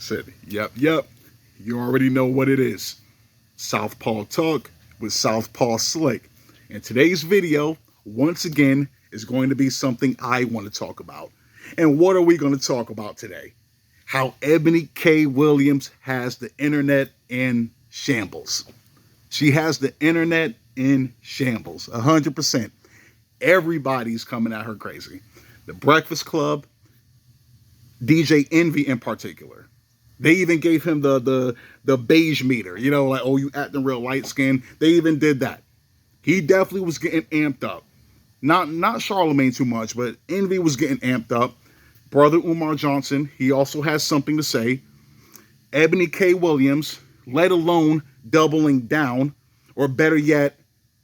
Said, yep. You already know what it is. Southpaw Talk with Southpaw Slick. And today's video, once again, is going to be something I want to talk about. And what are we going to talk about today? How Eboni K. Williams has the internet in shambles. She has the internet in shambles, 100%. Everybody's coming at her crazy. The Breakfast Club, DJ Envy in particular. They even gave him the beige meter, you know, like, oh, you acting real light skinned. They even did that. He definitely was getting amped up. Not Charlemagne too much, but Envy was getting amped up. Brother Umar Johnson, he also has something to say. Eboni K. Williams, let alone doubling down, or better yet,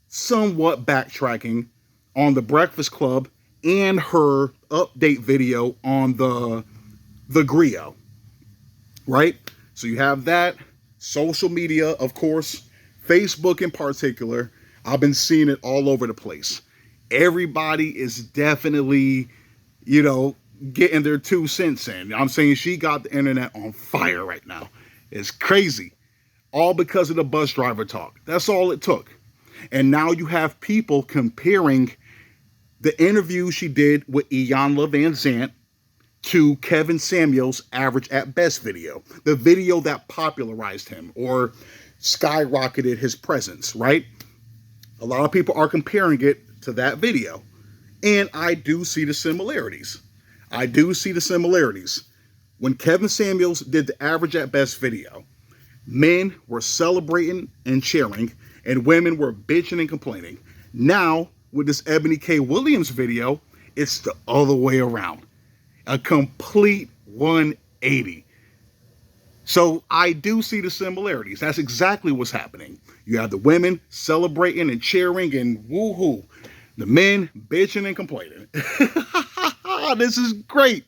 somewhat backtracking on the Breakfast Club and her update video on the thegrio. Right? So you have that. Social media, of course. Facebook in particular. I've been seeing it all over the place. Everybody is definitely, you know, getting their 2 cents in. I'm saying she got the internet on fire right now. It's crazy. All because of the bus driver talk. That's all it took. And now you have people comparing the interview she did with Iyanla Van Zant to Kevin Samuels' Average at Best video. The video that popularized him or skyrocketed his presence, right? A lot of people are comparing it to that video. And I do see the similarities. When Kevin Samuels did the Average at Best video, men were celebrating and cheering, and women were bitching and complaining. Now, with this Eboni K. Williams video, it's the other way around. A complete 180. So I do see the similarities. That's exactly what's happening. You have the women celebrating and cheering and woohoo. The men bitching and complaining. This is great.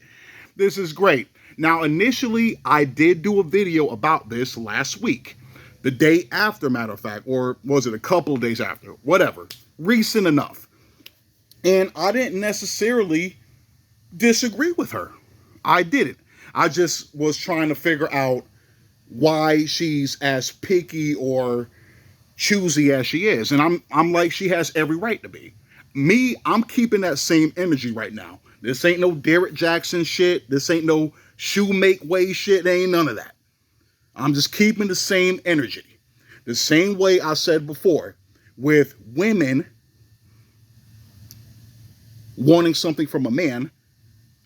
This is great. Now, initially, I did do a video about this last week. The day after, matter of fact, or was it a couple of days after? Whatever. Recent enough. And I didn't necessarily disagree with her. I didn't. I just was trying to figure out why she's as picky or choosy as she is. And I'm like, she has every right to be. Me, I'm keeping that same energy right now. This ain't no Derek Jackson shit. This ain't no shoe make way shit. There ain't none of that. I'm just keeping the same energy. The same way I said before with women wanting something from a man,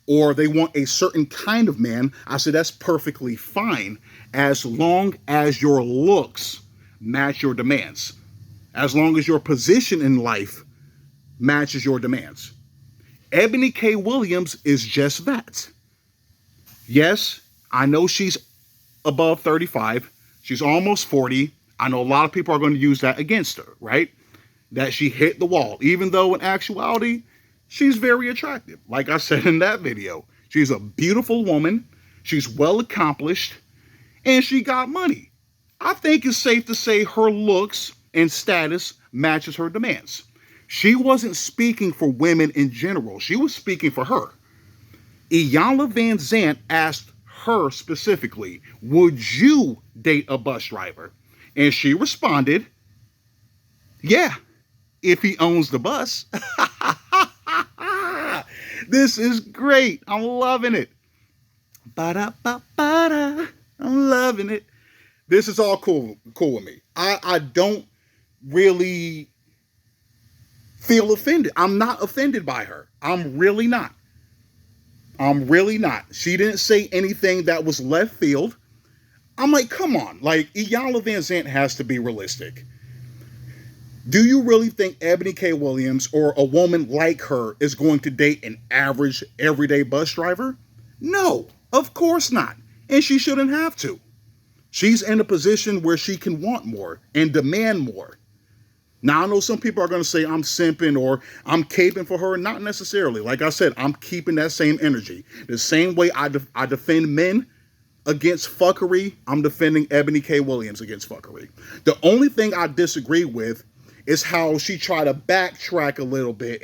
or they want a certain kind of man, I said that's perfectly fine as long as your looks match your demands. As long as your position in life matches your demands. Eboni K. Williams is just that. Yes, I know she's above 35. She's almost 40. I know a lot of people are going to use that against her, right? That she hit the wall, even though in actuality, she's very attractive. Like I said in that video, she's a beautiful woman. She's well accomplished and she got money. I think it's safe to say her looks and status matches her demands. She wasn't speaking for women in general. She was speaking for her. Iyanla Van Zant asked her specifically, would you date a bus driver? And she responded, yeah, if he owns the bus. This is great. I'm loving it. Ba-da-ba-ba-da. I'm loving it. This is all cool with me. I don't really feel offended. I'm not offended by her. I'm really not. She didn't say anything that was left field. I'm like, come on. Like, Iyanla Van Zant has to be realistic. Do you really think Eboni K. Williams or a woman like her is going to date an average, everyday bus driver? No, of course not. And she shouldn't have to. She's in a position where she can want more and demand more. Now, I know some people are going to say I'm simping or I'm caping for her. Not necessarily. Like I said, I'm keeping that same energy. The same way I defend men against fuckery, I'm defending Eboni K. Williams against fuckery. The only thing I disagree with is how she tried to backtrack a little bit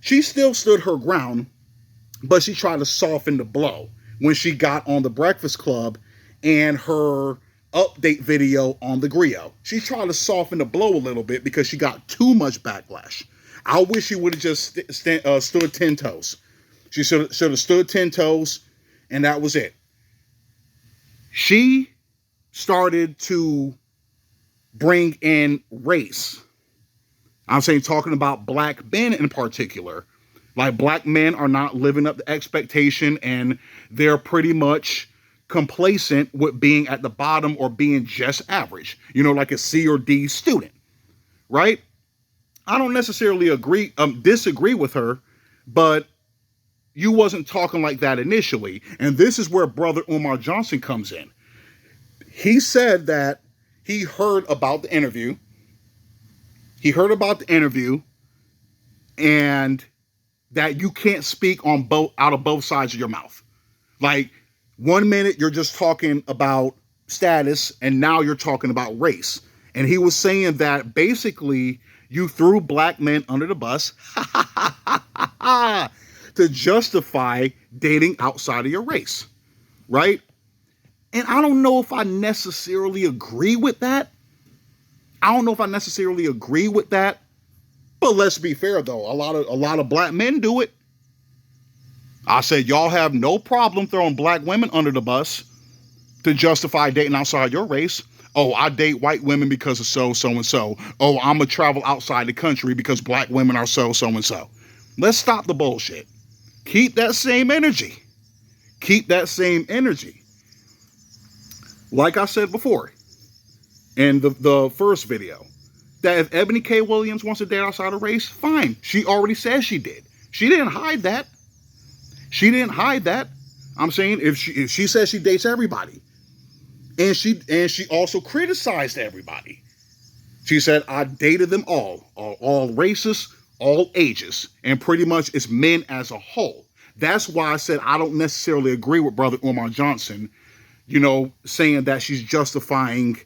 she still stood her ground, but she tried to soften the blow. when she got on the Breakfast Club and her update video on the Griot. She tried to soften the blow a little bit because she got too much backlash. I wish she would have just stood 10 toes. She should have stood 10 toes, and that was it. She started to bring in race. I'm saying, talking about black men in particular. Like, black men are not living up to expectation, and they're pretty much complacent with being at the bottom or being just average. You know, like a C or D student, right? I don't necessarily disagree with her, but you wasn't talking like that initially. And this is where Brother Umar Johnson comes in. He said that he heard about the interview. And that you can't speak on out of both sides of your mouth. Like, 1 minute you're just talking about status, and now you're talking about race. And he was saying that basically you threw black men under the bus to justify dating outside of your race, right? And I don't know if I necessarily agree with that. But let's be fair, though. A lot of black men do it. I said, y'all have no problem throwing black women under the bus to justify dating outside your race. Oh, I date white women because of so and so. Oh, I'm going to travel outside the country because black women are so and so. Let's stop the bullshit. Keep that same energy. Like I said before in the first video, that if Eboni K. Williams wants to date outside of race, fine. She already said she did. She didn't hide that. I'm saying, if she says she dates everybody, and she also criticized everybody. She said, I dated them all races, all ages, and pretty much it's men as a whole. That's why I said I don't necessarily agree with Brother Umar Johnson, saying that she's justifying,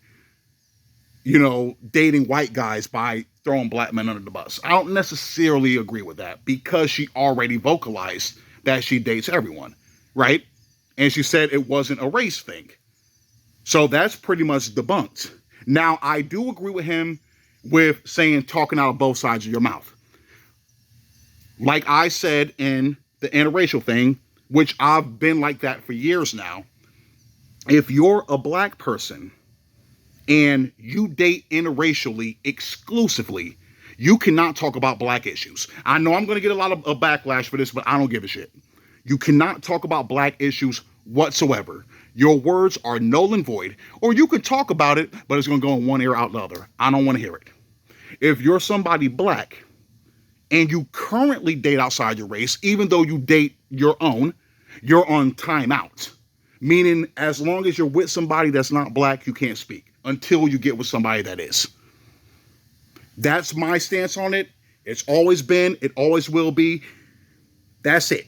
dating white guys by throwing black men under the bus. I don't necessarily agree with that, because she already vocalized that she dates everyone, right? And she said it wasn't a race thing. So that's pretty much debunked. Now, I do agree with him with saying talking out of both sides of your mouth. Like I said in the interracial thing, which I've been like that for years now, if you're a black person and you date interracially exclusively, you cannot talk about black issues. I know I'm going to get a lot of backlash for this, but I don't give a shit. You cannot talk about black issues whatsoever. Your words are null and void. Or you could talk about it, but it's going to go in one ear out the other. I don't want to hear it. If you're somebody black and you currently date outside your race, even though you date your own, you're on timeout. Meaning, as long as you're with somebody that's not black, you can't speak until you get with somebody that is. That's my stance on it. It's always been, it always will be. That's it.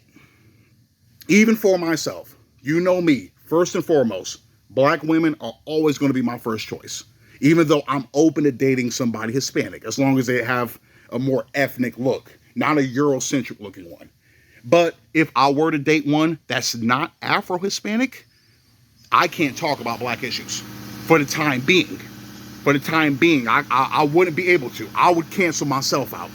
Even for myself, you know me, first and foremost, black women are always going to be my first choice. Even though I'm open to dating somebody Hispanic, as long as they have a more ethnic look, not a Eurocentric looking one. But if I were to date one that's not Afro-Hispanic, I can't talk about black issues for the time being. I wouldn't be able to. I would cancel myself out.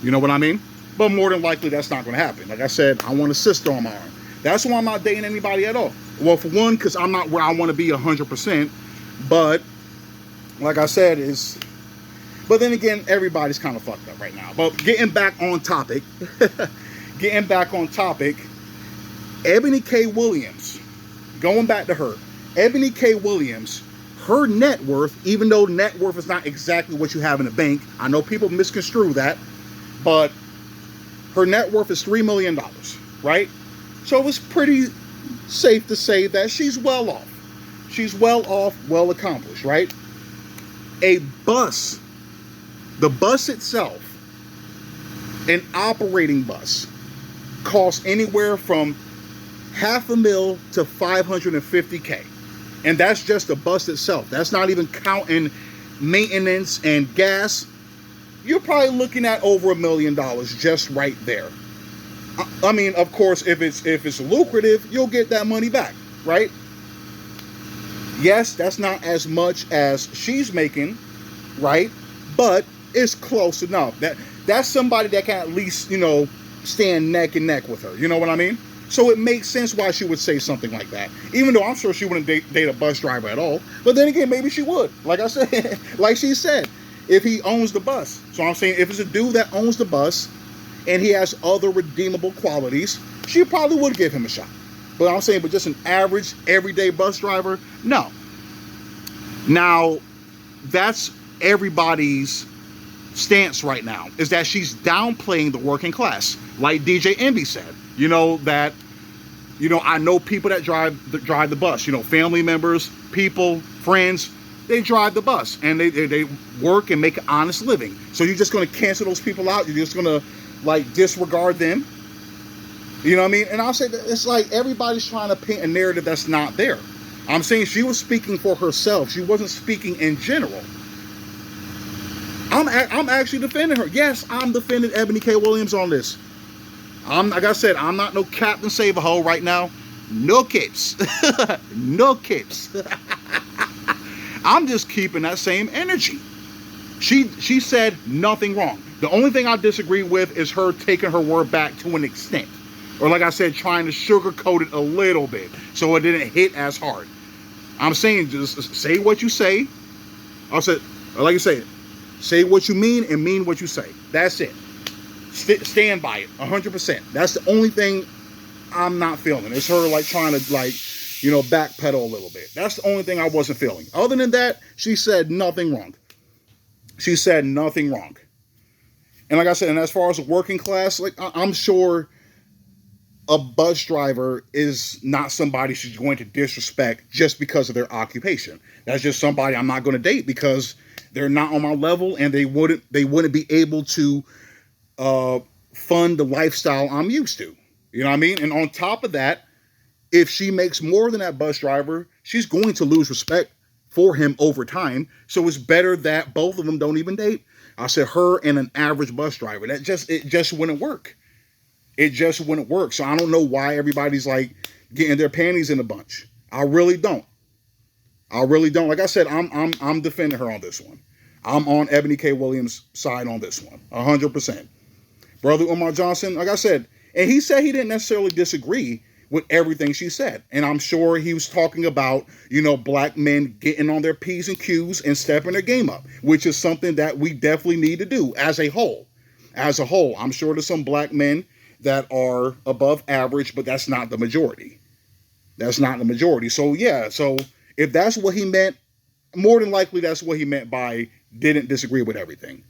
You know what I mean? But more than likely, that's not going to happen. Like I said, I want a sister on my arm. That's why I'm not dating anybody at all. Well, for one, because I'm not where I want to be 100%. But like I said, but then again, everybody's kind of fucked up right now. But getting back on topic, Eboni K. Williams, going back to her, Eboni K. Williams, her net worth, even though net worth is not exactly what you have in a bank, I know people misconstrue that, but her net worth is $3 million, right? So it's pretty safe to say that she's well off. She's well off, well accomplished, right? A bus, the bus itself, an operating bus, costs anywhere from $500,000 to $550K. And that's just the bus itself. That's not even counting maintenance and gas. You're probably looking at over $1 million just right there. I mean, of course, if it's lucrative, you'll get that money back, right? Yes, that's not as much as she's making, right? But it's close enough. That's somebody that can at least, stand neck and neck with her. You know what I mean? So it makes sense why she would say something like that. Even though I'm sure she wouldn't date a bus driver at all. But then again, maybe she would. Like I said, like she said, if he owns the bus. So I'm saying if it's a dude that owns the bus and he has other redeemable qualities, she probably would give him a shot. But I'm saying, but just an average, everyday bus driver, no. Now, that's everybody's stance right now, is that she's downplaying the working class. Like DJ Envy said, I know people that drive the bus, family members, people, friends, they drive the bus and they work and make an honest living. So you're just going to cancel those people out? You're just going to disregard them? You know what I mean? And I'll say that it's like everybody's trying to paint a narrative that's not there. I'm saying she was speaking for herself. She wasn't speaking in general. I'm actually defending her. Yes, I'm defending Eboni K. Williams on this. Like I said, I'm not no Captain Save-A-Ho right now. No capes. No capes. I'm just keeping that same energy. She said nothing wrong. The only thing I disagree with is her taking her word back to an extent. Or like I said, trying to sugarcoat it a little bit so it didn't hit as hard. I'm saying just say what you say. Like I said, say what you mean and mean what you say. That's it. Stand by it 100%. That's the only thing I'm not feeling. It's her trying to backpedal a little bit. That's the only thing I wasn't feeling. Other than that, she said nothing wrong. She said nothing wrong. And like I said, and as far as the working class, I'm sure a bus driver is not somebody she's going to disrespect just because of their occupation. That's just somebody I'm not going to date because they're not on my level and they wouldn't be able to fund the lifestyle I'm used to. You know what I mean? And on top of that, if she makes more than that bus driver, she's going to lose respect for him over time. So it's better that both of them don't even date. I said her and an average bus driver. It just wouldn't work. It just wouldn't work. So I don't know why everybody's getting their panties in a bunch. I really don't. Like I said, I'm defending her on this one. I'm on Eboni K. Williams' side on this one, 100%. Brother Umar Johnson, like I said, and he said he didn't necessarily disagree with everything she said. And I'm sure he was talking about, black men getting on their P's and Q's and stepping their game up, which is something that we definitely need to do as a whole. As a whole, I'm sure there's some black men that are above average, but that's not the majority. That's not the majority. So yeah, so if that's what he meant, more than likely that's what he meant by didn't disagree with everything.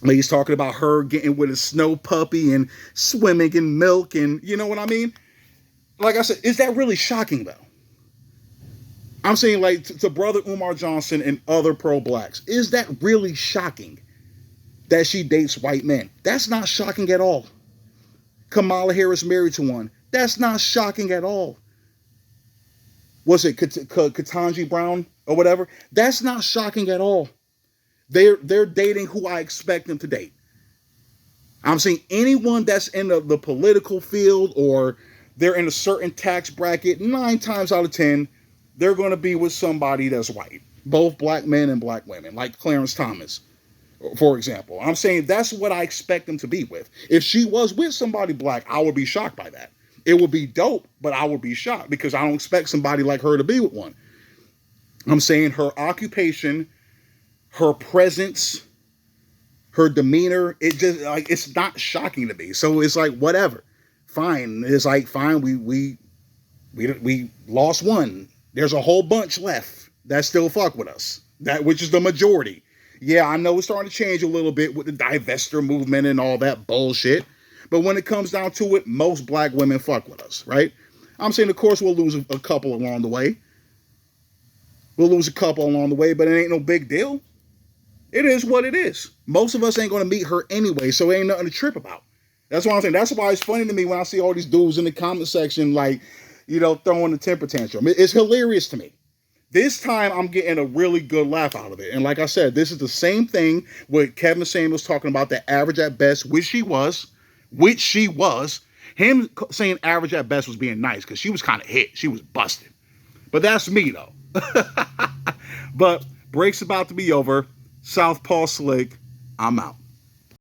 Like he's talking about her getting with a snow puppy and swimming in milk and you know what I mean? Like I said, is that really shocking though? I'm saying to Brother Umar Johnson and other pro-blacks, is that really shocking that she dates white men? That's not shocking at all. Kamala Harris married to one. That's not shocking at all. Was it Ketanji Brown or whatever? That's not shocking at all. They're dating who I expect them to date. I'm saying anyone that's in the political field or they're in a certain tax bracket, 9 times out of 10, they're going to be with somebody that's white. Both black men and black women, like Clarence Thomas, for example. I'm saying that's what I expect them to be with. If she was with somebody black, I would be shocked by that. It would be dope, but I would be shocked because I don't expect somebody like her to be with one. I'm saying her occupation, her presence, her demeanor, it's not shocking to me. So it's whatever. Fine. It's fine. We lost one. There's a whole bunch left that still fuck with us. Which is the majority. Yeah, I know it's starting to change a little bit with the divestor movement and all that bullshit. But when it comes down to it, most black women fuck with us, right? I'm saying, of course, we'll lose a couple along the way. We'll lose a couple along the way, but it ain't no big deal. It is what it is. Most of us ain't going to meet her anyway, so it ain't nothing to trip about. That's what I'm saying. That's why it's funny to me when I see all these dudes in the comment section, throwing a temper tantrum. It's hilarious to me. This time, I'm getting a really good laugh out of it. And like I said, this is the same thing with Kevin Samuels talking about the average at best, which she was, which she was. Him saying average at best was being nice because she was kind of hit. She was busted. But that's me, though. But break's about to be over. Southpaw Slick, I'm out.